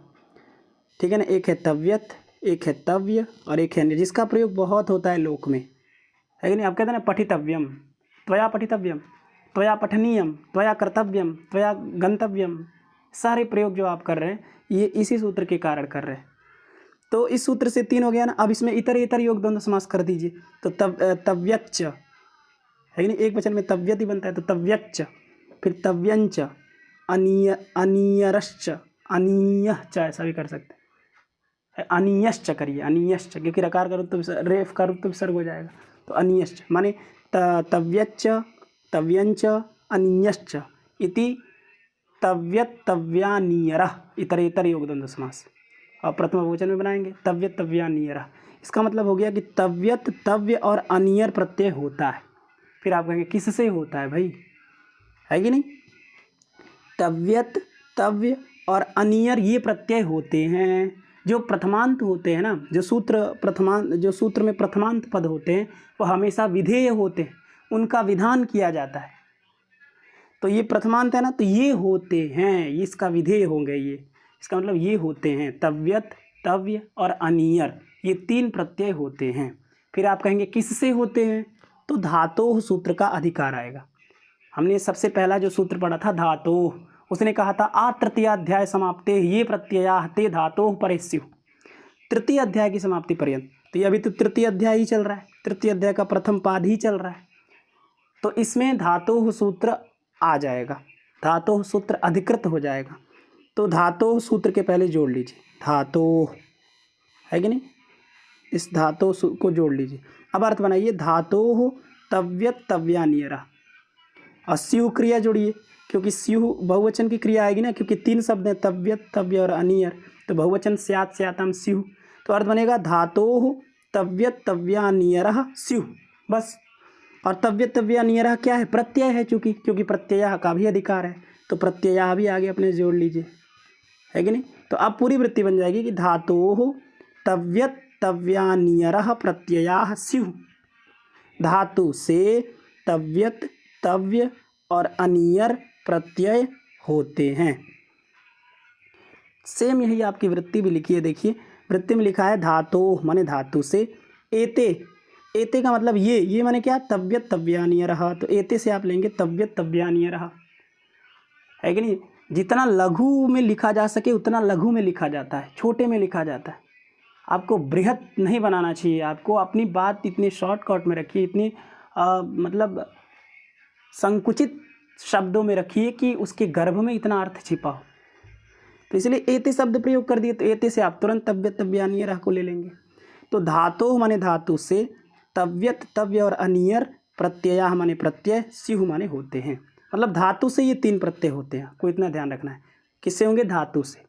ठीक है ना। एक है तव्यत, एक है तव्य और एक है अनियर, जिसका प्रयोग बहुत होता है लोक में, है कि नहीं। आप कहते हैं ना पठितव्यम, त्वया पठितव्यम, त्वया पठनीयम, त्वया कर्तव्यम, त्वया गंतव्यम, सारे प्रयोग जो आप कर रहे हैं ये इसी सूत्र के कारण कर रहे हैं। तो इस सूत्र से तीन हो गया ना। अब इसमें इतर इतर योग द्वंद्व समास कर दीजिए, तो तव्यच्च, है कि नहीं, एक वचन में तव्यत ही बनता है, तो तव्यच्च, फिर तव्यंच, अनियरश्च, अनीयश्च, ऐसा भी कर सकते हैं, अनीयश्च करिए, अनीयश्च, क्योंकि रकार का रूप तो रेफ का रूप तो विसर्ग हो जाएगा। तो अनीयश्च माने तव्यच्च, तव्यंच, अनीयश्च इति तव्यत तव्यानियरः इतरेतर योग द्वंद्व समास। और प्रथम बहुवचन में बनाएंगे तव्यत तव्यानियरः। इसका मतलब हो गया कि तव्यत, तव्य और अनियर प्रत्यय होता है। फिर आप कहेंगे किससे होता है भाई, है कि नहीं। तव्यत, तव्य और अनियर ये प्रत्यय होते हैं जो प्रथमांत होते हैं ना, जो सूत्र में प्रथमांत पद होते हैं वो हमेशा विधेय होते हैं, उनका विधान किया जाता है। तो ये प्रथमांत है ना, तो ये होते हैं, इसका विधेय होंगे ये, इसका मतलब ये होते हैं तव्यत, तव्य और अनियर, ये तीन प्रत्यय होते हैं। फिर आप कहेंगे किससे होते हैं, तो धातोः सूत्र का अधिकार आएगा। हमने सबसे पहला जो सूत्र पढ़ा था धातोः, उसने कहा था आ तृतीयाध्याय समाप्ते ये प्रत्ययाः ते धातोः परे स्युः, तृतीय अध्याय की समाप्ति पर्यंत। तो ये अभी तो तृतीय अध्याय ही चल रहा है, तृतीय अध्याय का प्रथम पाद ही चल रहा है। तो इसमें धातोः सूत्र आ जाएगा, धातोः सूत्र अधिकृत हो जाएगा। तो धातोः सूत्र के पहले जोड़ लीजिए धातोः, है कि नहीं, इस धातोः को जोड़ लीजिए। अब अर्थ बनाइए धातोः तव्यत तव्यानियरः, और स्युः क्रिया जोड़िए, क्योंकि स्युः बहुवचन की क्रिया आएगी ना, क्योंकि तीन शब्द हैं तव्यत, तव्य और अनियर, तो बहुवचन स्यात् स्याताम स्युः। तो अर्थ बनेगा धातोः तव्यत तव्यानियरः स्युः, बस। और तव्यत तव्यानियरः क्या है, प्रत्यय है, क्योंकि प्रत्यय का भी अधिकार है, तो प्रत्यय भी आगे अपने जोड़ लीजिए, है कि नहीं। तो अब पूरी वृत्ति बन जाएगी कि धातोः तव्यत तव्यानियरः प्रत्ययाः स्युः, धातु से तव्यत, तव्य और अनियर प्रत्यय होते हैं। सेम यही आपकी वृत्ति भी लिखी है, देखिए वृत्ति में लिखा है धातोः माने धातु से, एते, एते का मतलब ये माने क्या, तव्यत तव्यानियरः, तो एते से आप लेंगे तव्यत तव्यानियरः, है कि नहीं। जितना लघु में लिखा जा सके उतना लघु में लिखा जाता है, छोटे में लिखा जाता है। आपको बृहत नहीं बनाना चाहिए, आपको अपनी बात इतनी शॉर्टकट में रखिए, इतनी मतलब संकुचित शब्दों में रखिए कि उसके गर्भ में इतना अर्थ छिपा हो। तो इसलिए एते शब्द प्रयोग कर दिए, तो एते से आप तुरंत तव्यत तव्यानियरः को ले लेंगे। तो धातोः माने धातु से, तव्यत, तव्य और अनियर प्रत्ययाः माने प्रत्यय, स्युः माने होते हैं, मतलब धातु से ये तीन प्रत्यय होते हैं, को इतना ध्यान रखना है। किससे होंगे, धातु से।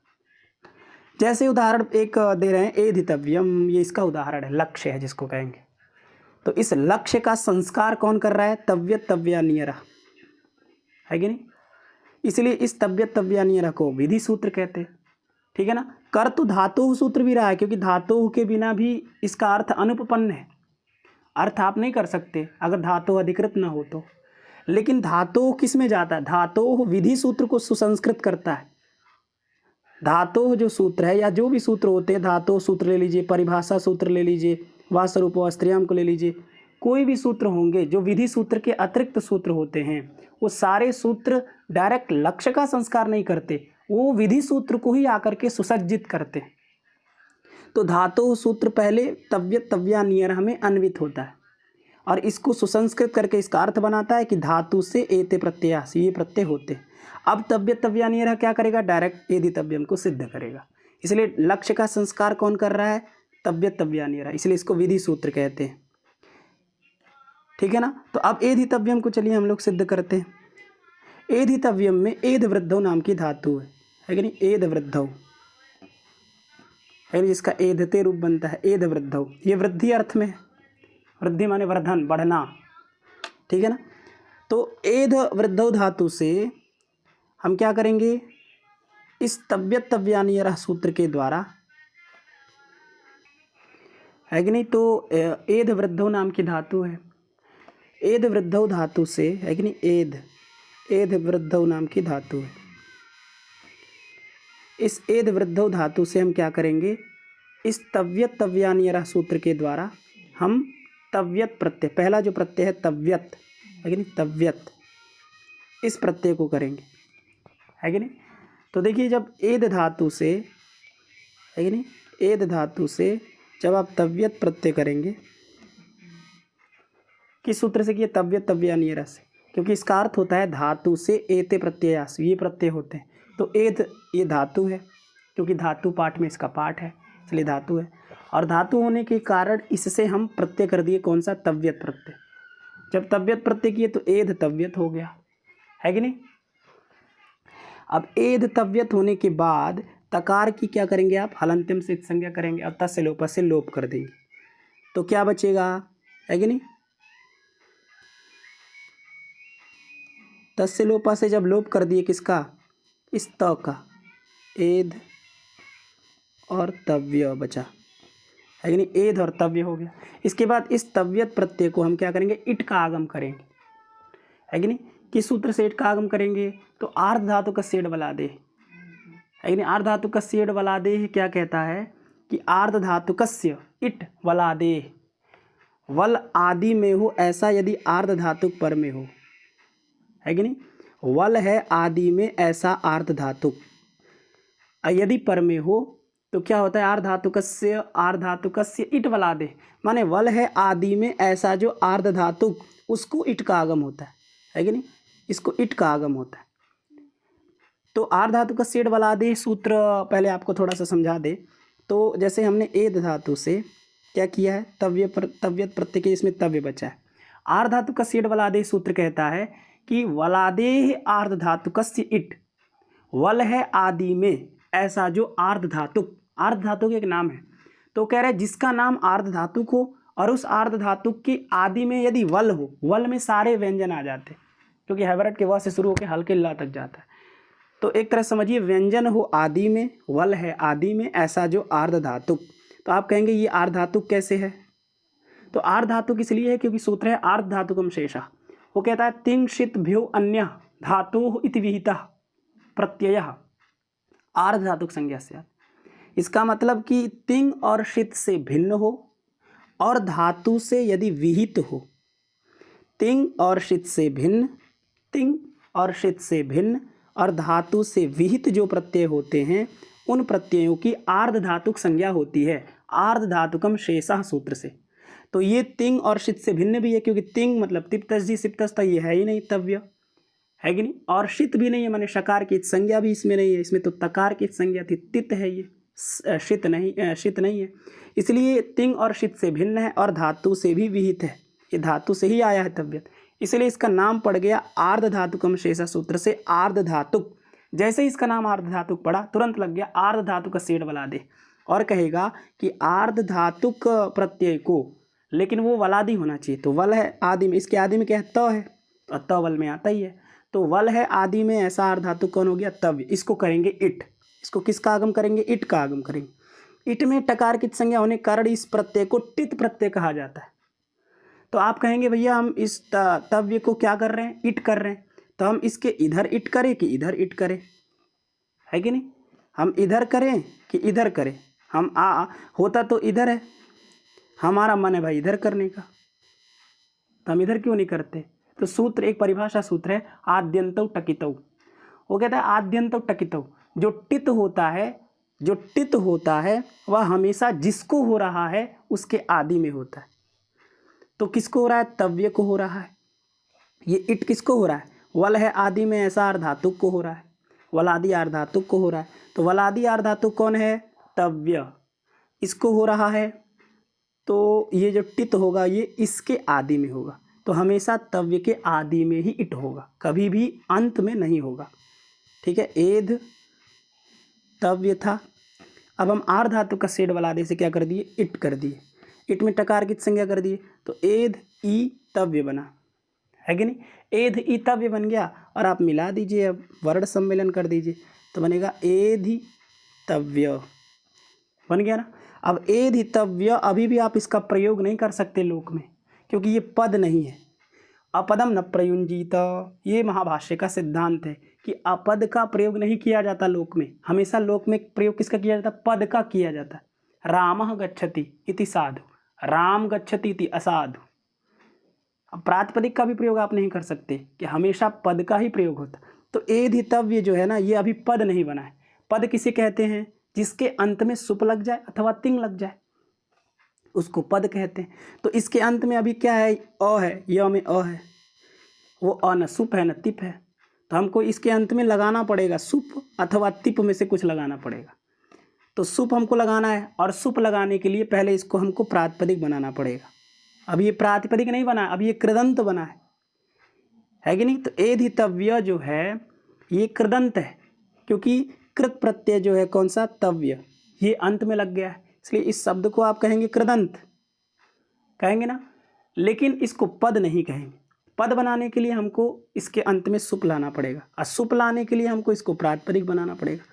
जैसे उदाहरण एक दे रहे हैं एधितव्यम, ये इसका उदाहरण है, लक्ष्य है जिसको कहेंगे। तो इस लक्ष्य का संस्कार कौन कर रहा है, तव्यत तव्यानियरः, है कि नहीं। इसलिए इस तव्यत तव्यानियरः को विधि सूत्र कहते हैं, ठीक है ना। कर तो धातोः सूत्र भी रहा है, क्योंकि धातोः के बिना भी इसका अर्थ अनुपपन्न है, अर्थ आप नहीं कर सकते अगर धातु अधिकृत न हो तो। लेकिन धातोः किस में जाता है, धातोः विधि सूत्र को सुसंस्कृत करता है। धातोः जो सूत्र है या जो भी सूत्र होते हैं, धातोः सूत्र ले लीजिए, परिभाषा सूत्र ले लीजिए, वा स्वरूपो स्त्रियाम को ले लीजिए, कोई भी सूत्र होंगे जो विधि सूत्र के अतिरिक्त सूत्र होते हैं, वो सारे सूत्र डायरेक्ट लक्ष्य का संस्कार नहीं करते, वो विधि सूत्र को ही आकर के सुसज्जित करते हैं। तो धातु सूत्र पहले तव्यत तव्या नियर हमें अन्वित होता है और इसको सुसंस्कृत करके इसका अर्थ बनाता है कि धातु से एते प्रत्ययास, ये प्रत्यय होते हैं। अब तव्यत तव्या नियर क्या करेगा, डायरेक्ट एदितव्यम को सिद्ध करेगा। इसलिए लक्ष्य का संस्कार कौन कर रहा है, तव्यत तव्या नियर, इसलिए इसको विधि सूत्र कहते हैं। ठीक है ना। तो अब एदितव्यम को चलिए हम लोग सिद्ध करते हैं। एदितव्यम में एद वृद्धौ नाम की धातु है कि नहीं, एद वृद्धौ है, जिसका एधते रूप बनता है एद वृद्धौ, ये वृद्धि अर्थ में है, वृद्धि माने वर्धन, बढ़ना। ठीक है ना। तो एद वृद्धौ धातु से हम क्या करेंगे, इस तव्यत तव्यानियर सूत्र के द्वारा, है कि नहीं। तो एद वृद्धौ नाम की धातु है, एद वृद्धौ धातु से, है कि नहीं, एद वृद्धौ नाम की धातु है। इस एद वृद्धौ धातु से हम क्या करेंगे, इस तव्यत तव्यानियर सूत्र के द्वारा हम तव्यत प्रत्यय, पहला जो प्रत्यय है तव्यत, है कि नहीं, तव्यत, इस प्रत्यय को करेंगे, है कि नहीं। तो देखिए जब एद धातु से, है कि नहीं, एद धातु से जब आप तव्यत प्रत्यय करेंगे, किस सूत्र से किए, तव्यत तव्यानियर से, क्योंकि इसका अर्थ होता है धातु से एते प्रत्ययास, ये प्रत्यय होते हैं। तो एद ये धातु है, क्योंकि धातु पाठ में इसका पाठ है, इसलिए धातु है। और धातु होने के कारण इससे हम प्रत्यय कर दिए, कौन सा, तव्यत प्रत्यय। जब तव्यत प्रत्यय किए तो एद तव्यत हो गया, है कि नहीं। अब एद तव्यत होने के बाद तकार की क्या करेंगे आप, हलंत्यम से संज्ञा करेंगे और तस्य लोप से लोप कर देंगे, तो क्या बचेगा, है कि नहीं। तस्य लोपा से जब लोप कर दिए किसका, इस त का, एद और तव्य बचा, है कि नहीं, एद और तव्य हो गया। इसके बाद इस तव्यत प्रत्यय को हम क्या करेंगे, इट का आगम करेंगे, है कि नहीं। किस सूत्र से इट का आगम करेंगे, तो आर्ध धातु का सेड बला दे, है कि नहीं। आर्ध धातु का सेड बला दे क्या कहता है कि आर्ध धातु कस्य इट वला दे, वल आदि में हो ऐसा यदि आर्ध धातुक पर में हो, है कि नहीं। वल है आदि में ऐसा आर्ध धातुक, यदि पर में हो तो क्या होता है, आर्ध धातुकस्य इट वला दे, माने वल है आदि में ऐसा जो आर्ध धातुक, उसको इट का आगम होता है कि नहीं, इसको इट का आगम होता है। तो आर्ध धातु का सेड वला दे सूत्र पहले आपको थोड़ा सा समझा दे। तो जैसे हमने एद धातु से क्या किया है, तव्यत प्रत्यय के, इसमें तव्य बचा है। आर्ध धातु का सेड वला दे सूत्र कहता है कि वलादे आर्ध धातुकस्य इट, वल है आदि में ऐसा जो आर्ध धातुक, आर्ध धातुक एक नाम है। तो कह रहे जिसका नाम आर्ध धातुक हो और उस आर्ध धातुक की आदि में यदि वल हो, वल में सारे व्यंजन आ जाते, क्योंकि हैवरट के व से शुरू होकर हल्के ला तक जाता है। तो एक तरह समझिए व्यंजन हो आदि में, वल है आदि में ऐसा जो आर्ध धातुक। तो आप कहेंगे ये आर्ध धातुक कैसे है, तो आर्ध धातुक इसलिए है क्योंकि सूत्र है आर्ध धातुकम शेषा। वो कहता है तिंग शित भ्यो अन्य धातु इति विहिता प्रत्यय आर्ध धातुक संज्ञा से। इसका मतलब कि तिंग और शित से भिन्न हो और धातु से यदि विहित हो, तिंग और शित से भिन्न, तिंग और शित से भिन्न और धातु से विहित जो प्रत्यय होते हैं, उन प्रत्ययों की आर्ध धातुक संज्ञा होती है आर्ध धातुकम शेषा सूत्र से। तो ये तिंग और शित से भिन्न भी है, क्योंकि तिंग मतलब तिप्तजी सिप्तस्ता, ये है ही नहीं तव्य, है कि नहीं। और शित भी नहीं है, माने शकार की संज्ञा भी इसमें नहीं है, इसमें तो तकार की संज्ञा थी, तित है ये, शित नहीं है। इसलिए तिंग और शित से भिन्न है और धातु से भी विहित है, ये धातु से ही आया है तव्यत, इसलिए इसका नाम पड़ गया आर्ध धातुकम शेषा सूत्र से आर्ध धातुक। जैसे ही इसका नाम आर्ध धातुक पड़ा तुरंत लग गया आर्ध धातु का सेड बला दे, और कहेगा कि आर्ध धातुक प्रत्यय को, लेकिन वो वलादि होना चाहिए। तो वल है आदि में, इसके आदि में क्या है, त है, तो त वल में आता ही है। तो वल है आदि में ऐसा आर्ध धातुक कौन हो गया, तव्य। इसको करेंगे इट, इसको किसका आगम करेंगे, इट का आगम करेंगे। इट में टकार की संज्ञा होने के कारण इस प्रत्यय को टित प्रत्यय कहा जाता है। तो आप कहेंगे भैया हम इस तव्य को क्या कर रहे हैं, इट कर रहे हैं, तो हम इसके इधर इट करें कि इधर इट करें, है कि नहीं। हम इधर करें कि इधर करें, हम होता तो इधर है, हमारा मन है भाई इधर करने का, तो हम इधर क्यों नहीं करते? तो सूत्र, एक परिभाषा सूत्र है आद्यंतौ टकितौ। वो कहता है आद्यंतौ टकितौ, जो टित होता है वह हमेशा जिसको हो रहा है उसके आदि में होता है। तो किसको हो रहा है? तव्य को हो रहा है। ये इट किसको हो रहा है? वल है आदि में, ऐसा अर्धातुक को हो रहा है, वलादि अर्धातुक को हो रहा है। तो वलादि अर्धातुक कौन है? तव्य, इसको हो रहा है। तो ये जो टित होगा ये इसके आदि में होगा। तो हमेशा तव्य के आदि में ही इट होगा, कभी भी अंत में नहीं होगा। ठीक है, एध तव्य था। अब हम आर धातु का सेड वलादे से क्या कर दिए? इट कर दिए। इट में टकार की संज्ञा कर दिए, तो एध ई तव्य बना, है कि नहीं? एध ई तव्य बन गया। और आप मिला दीजिए, अब वर्ण सम्मेलन कर दीजिए, तो बनेगा एधि तव्य, बन गया ना। अब एधि तव्य, अभी भी आप इसका प्रयोग नहीं कर सकते लोक में, क्योंकि ये पद नहीं है। अपदम न प्रयुंजीत, ये महाभाष्य का सिद्धांत है कि अपद का प्रयोग नहीं किया जाता लोक में। हमेशा लोक में प्रयोग किसका किया जाता? पद का किया जाता है। रामः गच्छति इति साधु, राम गच्छति इति असाधु। अब प्रातिपदिक का भी प्रयोग आप नहीं कर सकते कि हमेशा पद का ही प्रयोग होता। तो एधितव्य जो है ना, ये अभी पद नहीं बना है। पद किसे कहते हैं? जिसके अंत में सुप लग जाए अथवा तिंग लग जाए, उसको पद कहते हैं। तो इसके अंत में अभी क्या है? अ है, य में अ है, वो अ न सुप है न तिप है। तो हमको इसके अंत में लगाना पड़ेगा सुप, अथवा तिप में से कुछ लगाना पड़ेगा। तो सुप हमको लगाना है, और सुप लगाने के लिए पहले इसको हमको प्रातिपदिक बनाना पड़ेगा। अब ये प्रातिपदिक नहीं बना, अब ये कृदंत बना है कि नहीं? तो एधितव्य जो है ये कृदंत है, क्योंकि कृत प्रत्यय जो है कौन सा? तव्य, ये अंत में लग गया है, इसलिए इस शब्द को आप कहेंगे कृदंत, कहेंगे ना। लेकिन इसको पद नहीं कहेंगे। पद बनाने के लिए हमको इसके अंत में सुप लाना पड़ेगा, और सुप लाने के लिए हमको इसको प्रातिपदिक बनाना पड़ेगा।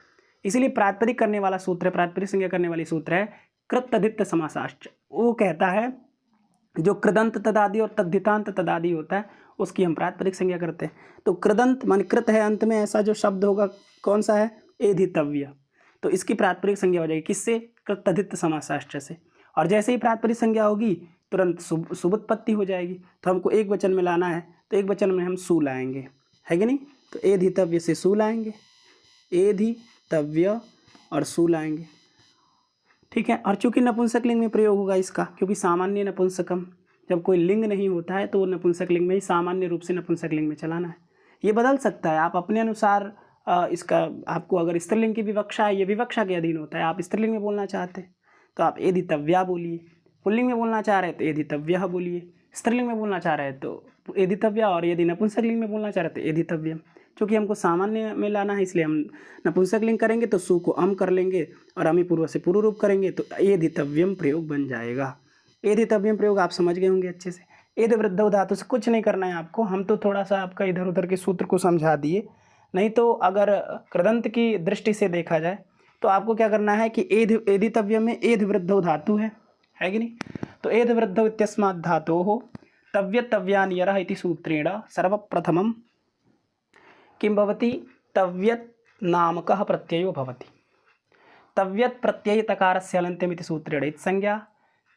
इसीलिए प्रातिपदिक करने वाला सूत्र है, प्रातिपदिक संज्ञा करने वाली सूत्र है कृत तद्धित समासाश्च। वो कहता है जो कृदंत तदादि और तद्धितांत तदादि होता है उसकी हम प्रातिपदिक संज्ञा करते हैं। तो कृदंत मान कृत है, अंत में ऐसा जो शब्द होगा कौन सा है? एधितव्य। तो इसकी प्रातिपदिक संज्ञा हो जाएगी किससे? कृत तद्धित समासाश्च से। और जैसे ही प्रातिपदिक संज्ञा होगी तुरंत सुबुत्पत्ति हो जाएगी। तो हमको एक वचन में लाना है, तो एक वचन में हम सु लाएंगे, है कि नहीं? तो एधितव्य से सु लाएंगे, एधितव्य और सु लाएंगे। ठीक है। और चूंकि नपुंसक लिंग में प्रयोग होगा इसका, क्योंकि सामान्य नपुंसकम, जब कोई लिंग नहीं होता है तो वो नपुंसक लिंग में ही सामान्य रूप से नपुंसक लिंग में चलाना है। ये बदल सकता है, आप अपने अनुसार इसका, आपको अगर स्त्रीलिंग की विवक्षा है, ये विवक्षा के अधीन होता है। आप स्त्रीलिंग में बोलना चाहते हैं तो आप एधितव्या बोलिए, पुल्लिंग में बोलना चाह रहे हैं तो एधितव्यः बोलिए, स्त्रीलिंग में बोलना चाह रहे हैं तो एधितव्या, और यदि नपुंसक लिंग में बोलना चाह रहे हैं तो एधितव्यम। चूँकि हमको सामान्य में लाना है इसलिए हम नपुंसक लिंग करेंगे तो सु को अम कर लेंगे और अमी पूर्व से पूर्व रूप करेंगे तो एधितव्यम प्रयोग बन जाएगा। एधितव्यम प्रयोग आप समझ गए होंगे अच्छे से। एध वृद्धौ धातु से कुछ नहीं करना है आपको, हम तो थोड़ा सा आपका इधर उधर के सूत्र को समझा दिए। नहीं तो अगर कृदंत की दृष्टि से देखा जाए तो आपको क्या करना है कि एधितव्यम में एध वृद्धौ धातु है कि नहीं? तो एध वृद्धौ इत्यस्मात् धातोः तव्यत् तव्यान्यरः इति सूत्रेण सर्वप्रथमं किं भवति? तव्यत् नामकः प्रत्ययो भवति। तव्यत् प्रत्यय तकारस्य हलन्त्यम् इति सूत्रेण इति संज्ञा,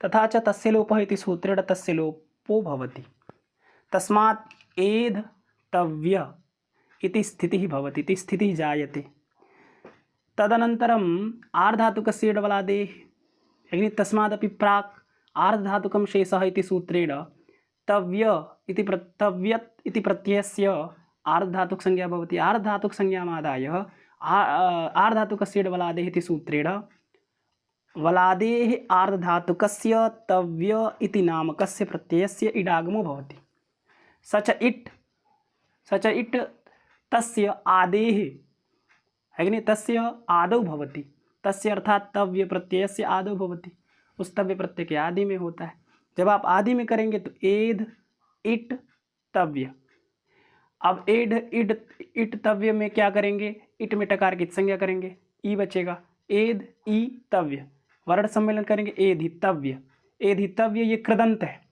तथा च तस्य लोपः इति सूत्रेण तस्य लोपो भवति। तस्मात् एध तव्य इति स्थितिः भवति, इति स्थितिः जायते। तदनन्तरम् आर्धातुकस्य डबलादेः, यानी तस्मादपि प्राक् आर्धधातुकं शेषः इति सूत्रेण तव्य तव्यत् इति प्रत्ययस्य आर्धधातुक संज्ञा भवति। आर्धधातुक संज्ञामादाय आर्धधातुकस्य डबलादेः इति सूत्रेण वलादेः आर्धधातुकस्य तव्य इति नामकस्य प्रत्ययस्य इडागमो भवति। सच इट् तस्य आदेः, है कि नहीं? तस्य आदौ भवति, तस्य अर्थात तव्य प्रत्ययस्य आदौ भवति, उस तव्य प्रत्यय के आदि में होता है। जब आप आदि में करेंगे तो एध इट तव्य। अब एड इट तव्य में क्या करेंगे? इट में टकार की संज्ञा करेंगे, ई बचेगा, एध ई तव्य, वर्ण सम्मेलन करेंगे एधितव्य। एधितव्य ये कृदंत है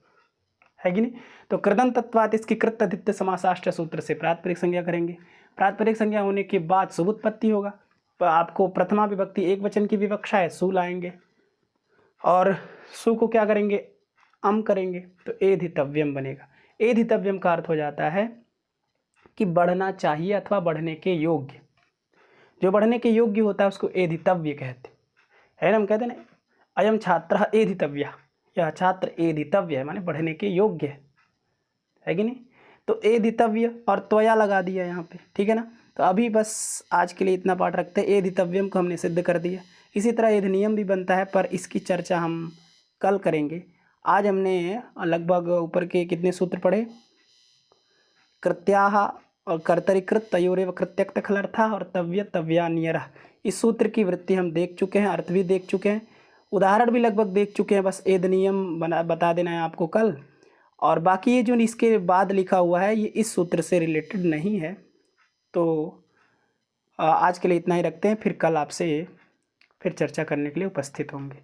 कि नहीं? तो कृदंतत्वात् इसकी कृत तद्धित समासाष्ट सूत्र से प्रातिपदिक संज्ञा करेंगे। प्रातिपदिक संज्ञा होने के बाद सुबुत्पत्ति होगा। तो आपको प्रथमा विभक्ति एक वचन की विवक्षा है, सु लाएंगे और सु को क्या करेंगे? अम करेंगे तो एधितव्यम बनेगा। एधितव्यम का अर्थ हो जाता है कि बढ़ना चाहिए अथवा बढ़ने के योग्य। जो बढ़ने के योग्य होता है उसको एधितव्य कहते है ना। हम कहते हैं ना अयम छात्र एधितव्य, यह छात्र एधितव्य है, माने बढ़ने के योग्य है कि नहीं। तो एधितव्य और त्वया लगा दिया यहाँ पे, ठीक है ना। तो अभी बस आज के लिए इतना पाठ रखते हैं। एधितव्यम को हमने सिद्ध कर दिया। इसी तरह एधनियम भी बनता है, पर इसकी चर्चा हम कल करेंगे। आज हमने लगभग ऊपर के कितने सूत्र पढ़े, कृत्याह और कर्तरीकृत तयोरेव कृत्यक्त खलर्था और तव्य तव्यान्यरः। इस सूत्र की वृत्ति हम देख चुके हैं, अर्थ भी देख चुके हैं, उदाहरण भी लगभग देख चुके हैं। बस एधनियम बता देना है आपको कल। और बाकी ये जो इसके बाद लिखा हुआ है ये इस सूत्र से रिलेटेड नहीं है। तो आज के लिए इतना ही रखते हैं, फिर कल आपसे फिर चर्चा करने के लिए उपस्थित होंगे।